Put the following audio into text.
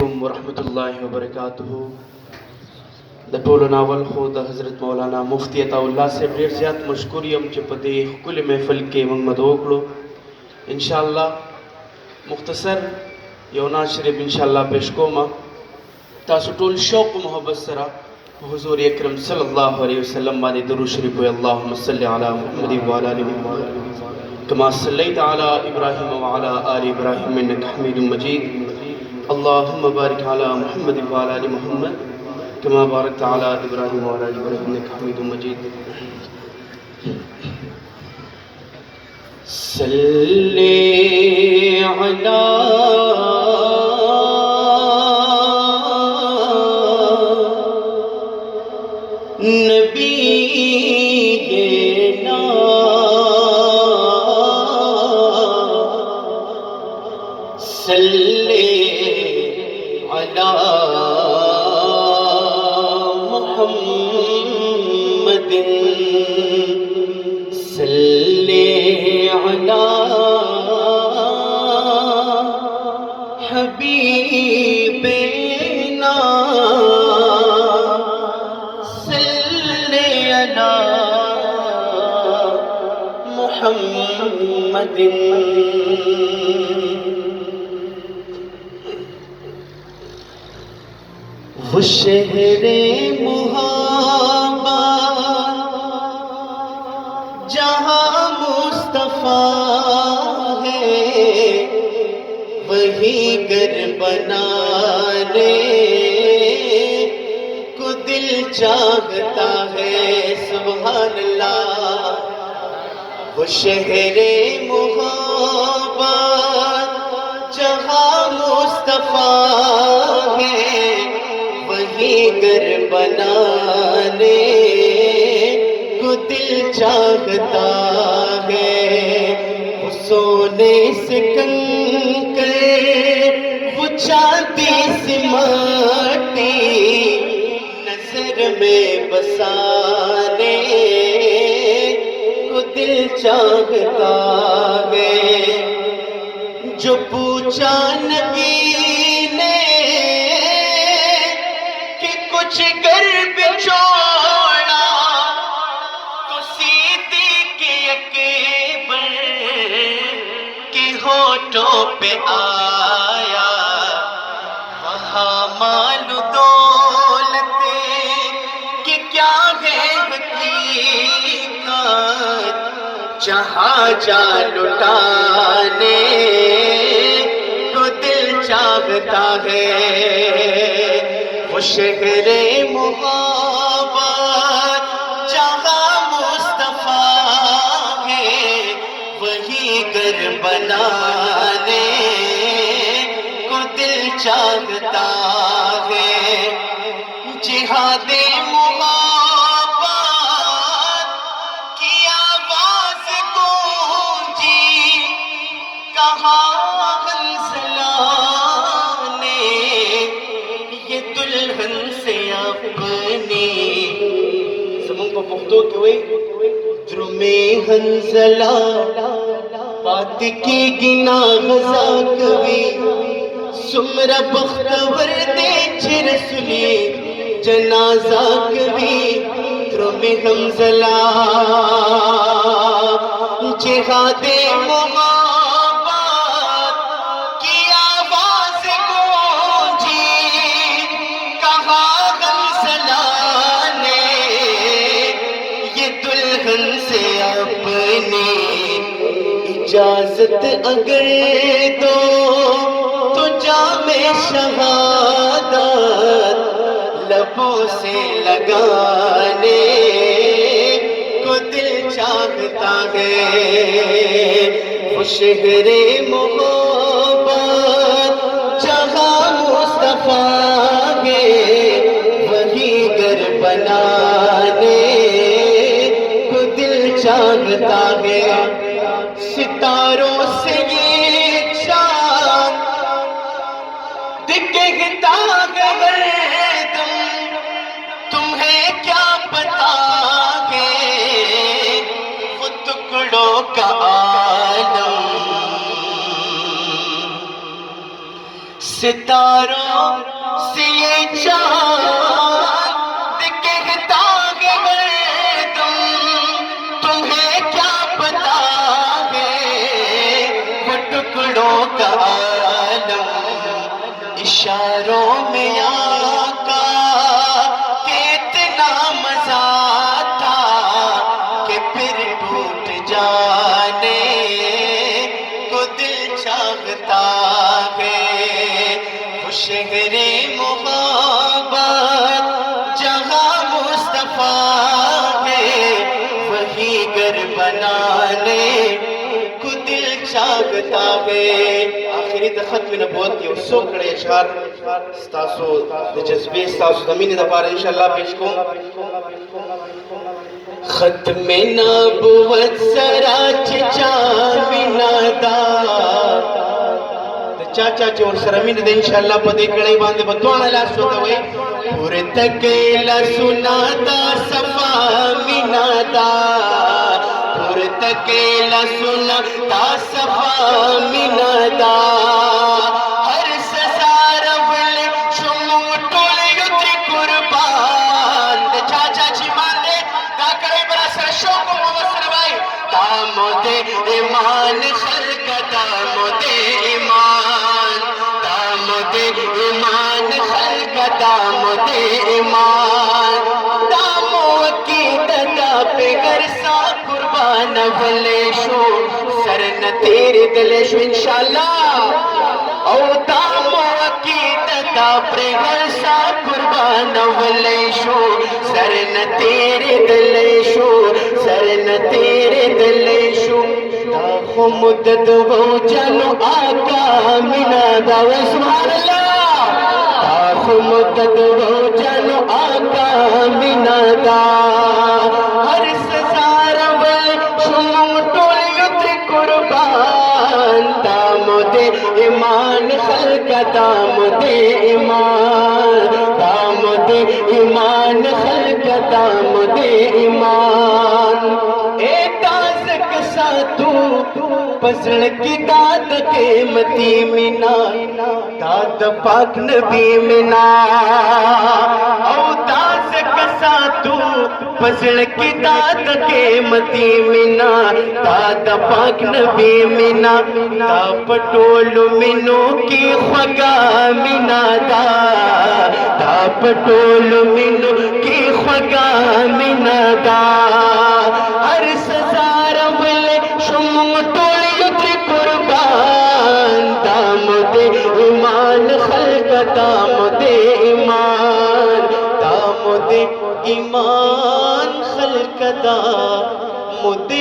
علیکم ورحمۃ اللہ وبرکاتہ. د ټولو ناول خو د حضرت مولانا مفتی عطا الله صاحب ډېر زیات مشکور یم چې په دې ښکلې محفل کې موږ مدعو وکړو. انشاءالله مختصر یو نعت شریف انشاءالله پیش کوم. تاسو ټول شوق و محبت سره په حضور اکرم صلی الله علیه وسلم باندې درود شریف وایئ. اللهم صل علی محمد وعلى ال محمد كما صليت على ابراهيم وعلى ال ابراهيم انك حميد مجيد. اللهم بارك على محمد وعلى ال محمد كما باركت على ابراهيم وعلى ال ابراهيم انك حميد مجيد. صلی علی نبینا صلی علی محمد صلی علی حبیبنا صلی علی محمد. وہ شہر محبت جہاں مصطفیٰ ہے وہی گھر بنانے کو دل چاہتا ہے. سبحان اللہ. وہ شہر محبت جہاں مصطفیٰ ہے وہی گھر بنانے کو دل چاہتا ہے. وہ سونے سے کنکر وہ چاندی سے ماٹی نظر میں بسانے کو دل چاہتا ہے. جو پوچھا نبی نے کہ کچھ گھر بچوڑا تو صدیق اکبر کے ہونٹوں پہ آیا. وہاں مال و دولت کہ کیا ہے حقیقت جہاں جا لٹانے کو دل چاہتا ہے. وہ شہر محبت جہاں مصطفیٰ ہے وہی گھر بنانے کو دل چاہتا ہے. جہاد محبت کی آواز گونجی کہاں حنظلہ نے یہ دلہن سے اپنی زمان پا پختو کیوئے درمی حنظلہ بات کی گنا غزا کوي سمرا بختور دے چھ رسولی جنازہ کوي درمی حنظلہ جہاد محبت کی آواز گونجی کہاں حنظلہ نے یہ دلہن سے اپنی اجازت اگر دو تو جام شہادت لبوں سے لگانے کو دل چاہتا ہے. وہ شہر محبت جہاں مصطفیٰ ہے وہی گھر بنانے کو دل چاہتا ہے. ستاروں سے یہ چاند دکھتا ہے تمہیں کیا پتا ہے وہ ٹکڑوں کا عالم ستاروں سے یہ چاند کہتا ہے گردم تمہیں کیا پتا ہے وہ ٹکڑوں کا عالم اشاروں میں آقا کہ اتنا مزہ تھا کہ پھر ٹوٹ جانے کو دل چاہتا ہے وہ شہر محبت جہاں مصطفیٰ ہے وہی گھر بنانے کو دل چاہتا ہے آخری د ختم نبوت یو څو کړی اشعار ستاسو د جذبې ستاسو د مینې دپاره انشاءالله پیش کوم ختم نبوت سره چې چا مینه ده د چا چې ورسره مینه ده انشاءالله په دې کړۍ باندې به دواړه لاس وتوئ پورته کړئ لاسونه دا صفا مینه ده پورته کړئ لاسونه دا صفا مینه ده هر سزا راولې شو موږ ټول یو ترې قربان د چا چې مان دی دا کړۍ به راسره شوق مو ورسره وایي دا مو د ایمان خلقه دا مو د ایمان دا مو د ایمان خلقه دا مو د ایمان دا مو عقیده دا پیغر سا قربان ولې شو سر نه تېرېدلی شو انشاءالله او دا مو عقیده دا پیغر سا قربان ولې شو سر نه تېرېدلی شو سر نه تېرېدلی شو دا خو مدد وو جانو آقا مینا دا سبحان الله دا خو مدد وو جانو آقا مینا دا هر سزا راول شو موږ ټول یو ترې قربان دا مو د ایمان خلقه دا مو د ایمان دا مو د ایمان خلقه دا مو د ایمان اے تازک ساتو پسړ کی داد قیمتی مینا داد پاک نبی مینا او تازک ساتو پسړ کی داد قیمتی مینا داد پاک نبی مینا دا پټولو مینو کی خوږه مینا دا دا پټولو مینو کی خوږه مینا دا ہر سزا راولې شو موږ ټول یو ترې قربان دا مو د ایمان خلقه دا مو د ایمان دا مو د ایمان خلقه دا مو د